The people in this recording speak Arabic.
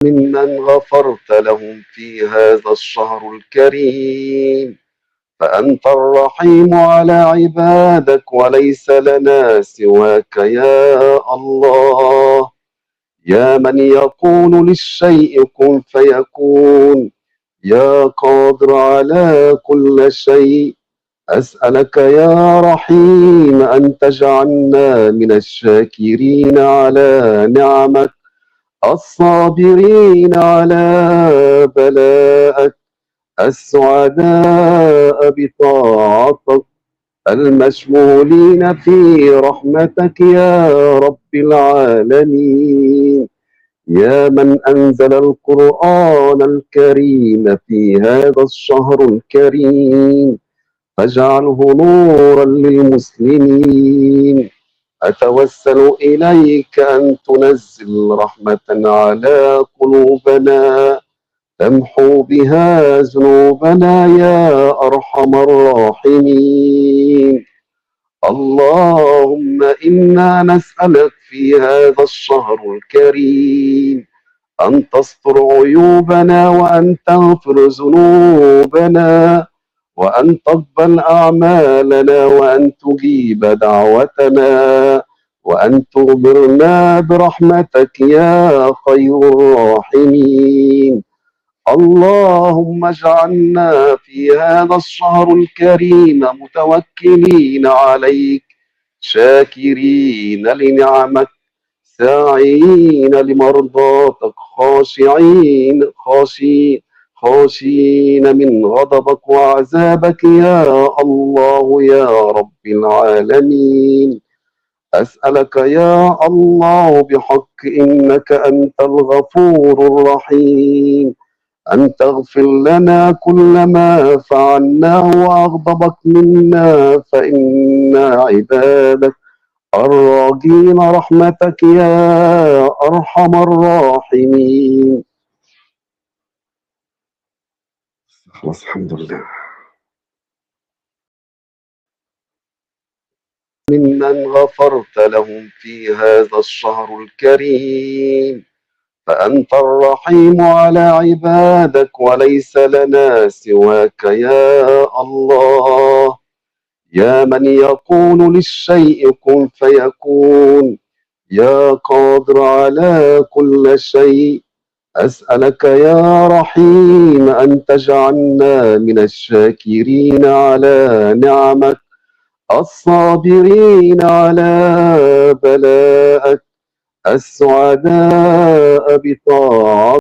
ممن غفرت لهم في هذا الشهر الكريم، فأنت الرحيم على عبادك وليس لنا سواك يا الله. يا من يقول للشيء كن فيكون، يا قادر على كل شيء، أسألك يا رحيم أن تجعلنا من الشاكرين على نعمك، الصابرين على بلاءك، السعداء بطاعتك، المشمولين في رحمتك يا رب العالمين. يا من أنزل القرآن الكريم في هذا الشهر الكريم، فاجعله نورا للمسلمين. أتوسل إليك أن تنزل رحمة على قلوبنا تمحو بها ذنوبنا يا أرحم الراحمين. اللهم إنا نسألك في هذا الشهر الكريم أن تستر عيوبنا وأن تغفر ذنوبنا وأن تقبل أعمالنا وأن تجيب دعوتنا وأن تغبرنا برحمتك يا خير الراحمين. اللهم اجعلنا في هذا الشهر الكريم متوكلين عليك، شاكرين لنعمك، ساعين لمرضاتك، خاشين من غضبك وعذابك يا الله يا رب العالمين. أسألك يا الله بحق إنك أنت الغفور الرحيم أن تغفر لنا كل ما فعلناه وأغضبك منا، فإنا عبادك الراجين رحمتك يا أرحم الراحمين. خلاص الحمد لله. ممن غفرت لهم في هذا الشهر الكريم، فأنت الرحيم على عبادك وليس لنا سواك يا الله. يا من يقول للشيء كن فيكون، يا قادر على كل شيء، أسألك يا رحيم أن تجعلنا من الشاكرين على نعمك، الصابرين على بلاءك، السعداء بطاعتك،